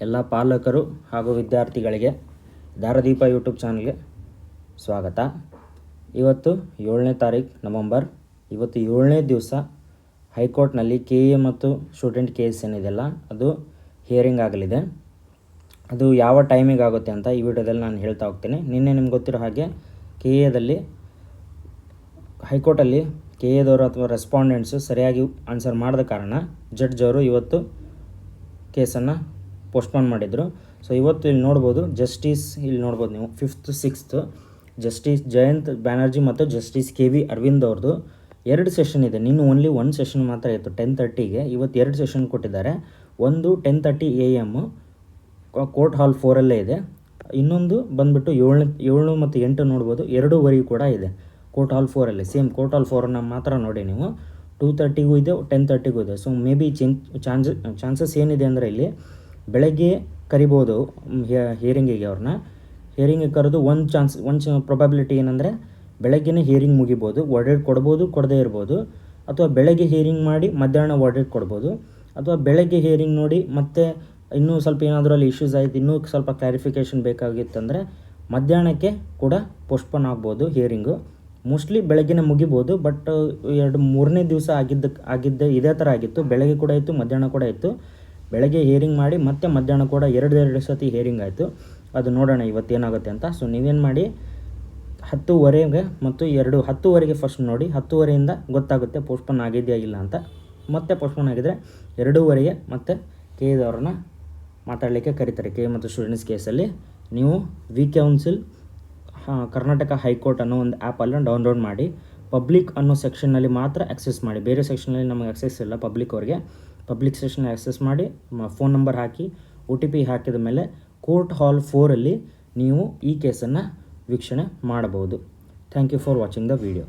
ಎಲ್ಲ ಪಾಲಕರು ಹಾಗೂ ವಿದ್ಯಾರ್ಥಿಗಳಿಗೆ ದಾರದೀಪ ಯೂಟ್ಯೂಬ್ ಚಾನಲ್ಗೆ ಸ್ವಾಗತ. ಇವತ್ತು 7ನೇ ತಾರೀಕು ನವಂಬರ್. ಇವತ್ತು 7ನೇ ದಿವಸ ಹೈಕೋರ್ಟ್ನಲ್ಲಿ KA ಮತ್ತು ಸ್ಟೂಡೆಂಟ್ ಕೇಸ್ ಏನಿದೆಯಲ್ಲ ಅದು ಹಿಯರಿಂಗ್ ಆಗಲಿದೆ. ಅದು ಯಾವ ಟೈಮಿಗೆ ಆಗುತ್ತೆ ಅಂತ ಈ ವಿಡಿಯೋದಲ್ಲಿ ನಾನು ಹೇಳ್ತಾ ಹೋಗ್ತೀನಿ. ನಿನ್ನೆ ನಿಮ್ಗೆ ಗೊತ್ತಿರೋ ಹಾಗೆ KAದಲ್ಲಿ ಹೈಕೋರ್ಟಲ್ಲಿ KAದವರು ಅಥವಾ ರೆಸ್ಪಾಂಡೆಂಟ್ಸು ಸರಿಯಾಗಿ ಆನ್ಸರ್ ಮಾಡದ ಕಾರಣ ಜಡ್ಜ್ ಅವರು ಇವತ್ತು ಕೇಸನ್ನು ಪೋಸ್ಟ್ಪೋನ್ ಮಾಡಿದರು. ಸೊ ಇವತ್ತು ಇಲ್ಲಿ ನೋಡ್ಬೋದು ಜಸ್ಟಿಸ್, ಇಲ್ಲಿ ನೋಡ್ಬೋದು ನೀವು 5th 6th justice Jayant Banerjee ಮತ್ತು ಜಸ್ಟಿಸ್ KV ಅರವಿಂದ್ ಅವ್ರದ್ದು 2 ಸೆಷನ್ ಇದೆ. ನಿನ್ನೆ ಓನ್ಲಿ 1 ಸೆಷನ್ ಮಾತ್ರ ಇತ್ತು 10:30ಗೆ. ಇವತ್ತು 2 ಸೆಷನ್ ಕೊಟ್ಟಿದ್ದಾರೆ. ಒಂದು 10:30 AM ಕೋರ್ಟ್ ಹಾಲ್ 4ಅಲ್ಲೇ ಇದೆ. ಇನ್ನೊಂದು ಬಂದುಬಿಟ್ಟು 7 ಮತ್ತು 8 ನೋಡ್ಬೋದು, 2:15 ಕೂಡ ಇದೆ ಕೋರ್ಟ್ ಹಾಲ್ 4ಅಲ್ಲಿ. ಸೇಮ್ ಕೋರ್ಟ್ ಹಾಲ್ 4ಅನ್ನು ಮಾತ್ರ ನೋಡಿ ನೀವು. 2:30ಗೂ ಇದೆ, 10:30ಗೂ ಇದೆ. ಸೊ ಮೇ ಬಿ ಚಾನ್ಸಸ್ ಏನಿದೆ ಅಂದರೆ ಇಲ್ಲಿ ಬೆಳಗ್ಗೆ ಕರಿಬೋದು ಹಿಯರಿಂಗಿಗೆ ಅವ್ರನ್ನ. ಹಿಯರಿಂಗಿಗೆ ಕರೆದು ಒಂದು ಪ್ರೊಬಬಿಲಿಟಿ ಏನಂದರೆ ಬೆಳಗ್ಗೆನೇ ಹಿಯರಿಂಗ್ ಮುಗಿಬೋದು, ವರ್ಡಿಕ್ಟ್ ಕೊಡ್ಬೋದು, ಕೊಡದೇ ಇರ್ಬೋದು. ಅಥವಾ ಬೆಳಗ್ಗೆ ಹಿಯರಿಂಗ್ ಮಾಡಿ ಮಧ್ಯಾಹ್ನ ವರ್ಡಿಕ್ಟ್ ಕೊಡ್ಬೋದು. ಅಥವಾ ಬೆಳಗ್ಗೆ ಹಿಯರಿಂಗ್ ನೋಡಿ ಮತ್ತೆ ಇನ್ನೂ ಸ್ವಲ್ಪ ಏನಾದರೂ ಅಲ್ಲಿ ಇಶ್ಯೂಸ್ ಆಯಿತು, ಇನ್ನೂ ಸ್ವಲ್ಪ ಕ್ಲಾರಿಫಿಕೇಷನ್ ಬೇಕಾಗಿತ್ತಂದರೆ ಮಧ್ಯಾಹ್ನಕ್ಕೆ ಕೂಡ ಪೋಸ್ಟ್ಪೋನ್ ಆಗ್ಬೋದು ಹಿಯರಿಂಗು. ಮೋಸ್ಟ್ಲಿ ಬೆಳಗ್ಗೆನೇ ಮುಗಿಬೋದು. ಬಟ್ 2-3ನೇ ದಿವಸ ಆಗಿದ್ದ ಇದೇ ಥರ ಆಗಿತ್ತು. ಬೆಳಗ್ಗೆ ಕೂಡ ಇತ್ತು, ಮಧ್ಯಾಹ್ನ ಕೂಡ ಇತ್ತು. ಬೆಳಗ್ಗೆ ಹಿಯರಿಂಗ್ ಮಾಡಿ ಮತ್ತೆ ಮಧ್ಯಾಹ್ನ ಕೂಡ 2 ಸತಿ ಹಿಯರಿಂಗ್ ಆಯಿತು. ಅದು ನೋಡೋಣ ಇವತ್ತೇನಾಗುತ್ತೆ ಅಂತ. ಸೊ ನೀವೇನು ಮಾಡಿ 10:15 ಮತ್ತು 10:15ಗೆ ಫಸ್ಟ್ ನೋಡಿ. 10:15ಯಿಂದ ಗೊತ್ತಾಗುತ್ತೆ ಪೋಸ್ಟ್ಪೋನ್ ಆಗಿದೆಯಾ ಇಲ್ಲ ಅಂತ. ಮತ್ತೆ ಪೋಸ್ಟ್ಪೋನ್ ಆಗಿದ್ದರೆ 2:15ಗೆ ಮತ್ತೆ KAದವ್ರನ್ನ ಮಾತಾಡಲಿಕ್ಕೆ ಕರೀತಾರೆ. KA ಮತ್ತು ಸ್ಟೂಡೆಂಟ್ಸ್ ಕೇಸಲ್ಲಿ ನೀವು ಕೌನ್ಸಿಲ್ ಕರ್ನಾಟಕ ಹೈಕೋರ್ಟ್ ಅನ್ನೋ ಒಂದು ಆ್ಯಪನ್ನು ಡೌನ್ಲೋಡ್ ಮಾಡಿ ಪಬ್ಲಿಕ್ ಅನ್ನೋ ಸೆಕ್ಷನ್ನಲ್ಲಿ ಮಾತ್ರ ಆಕ್ಸೆಸ್ ಮಾಡಿ. ಬೇರೆ ಸೆಕ್ಷನಲ್ಲಿ ನಮಗೆ ಆಕ್ಸೆಸ್ ಇಲ್ಲ ಪಬ್ಲಿಕ್ ಅವ್ರಿಗೆ. ಪಬ್ಲಿಕ್ ಸೆಕ್ಷನ್ ಆಕ್ಸೆಸ್ ಮಾಡಿ ಫೋನ್ ನಂಬರ್ ಹಾಕಿ OTP ಹಾಕಿದ ಮೇಲೆ ಕೋರ್ಟ್ ಹಾಲ್ 4ಅಲ್ಲಿ ನೀವು ಈ ಕೇಸನ್ನು ವೀಕ್ಷಣೆ ಮಾಡಬಹುದು. Thank you for watching the video.